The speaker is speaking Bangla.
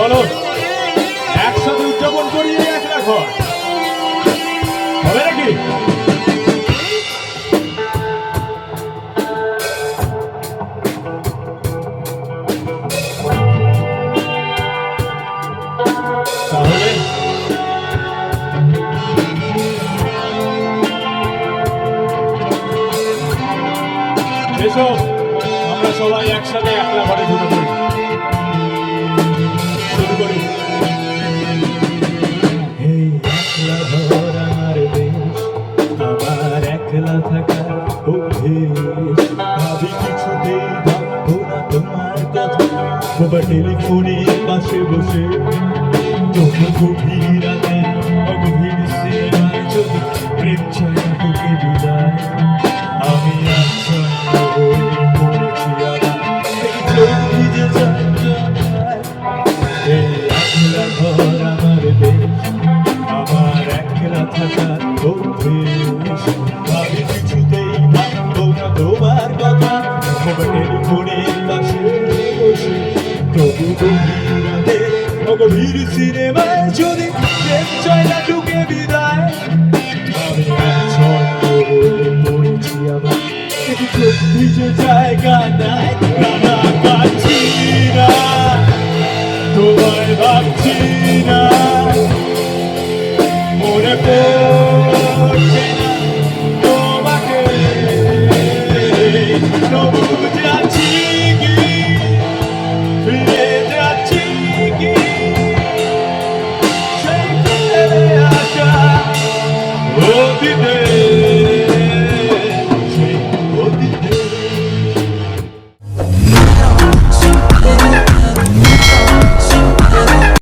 চলো একসাথে উদযাপন করি একলা ঘর, হবে নাকি? তাহলে এসো আমরা সবাই একসাথে একলা ঘরে ঢুকে পড়ি, শুরু করি। এই একলা ঘর আমার দেশ, আমার একলা থাকার অভ্যেস। ভাবি কিছুতেই ভাববো না তোমার কথা, বাবা টেলিফোনের পাশে বসে তবু গভীর রাতে অগভীর সিনেমায় যদি প্রেম ছায়া তোকে বিদায়, আমি আচ্ছন্ন হয়ে পড়েছি আবার এই চোখ ভিজে যায় জমায়। এই একলা ঘর আমার দেশ, আমার একলা থাকার অভ্যেস। ভাবি কিছুতেই ভাববো না তোমার কথা, বাবা টেলিফোনের পাশে বসে তবু গভীর রাতে অগভীর সিনেমায় যদি প্রেম ছায়া তোকে বিদায়, আমি আচ্ছন্ন হয়ে পড়েছি আবার এই চোখ ভিজে যায় কান্নায় কান্না কাঁদছি।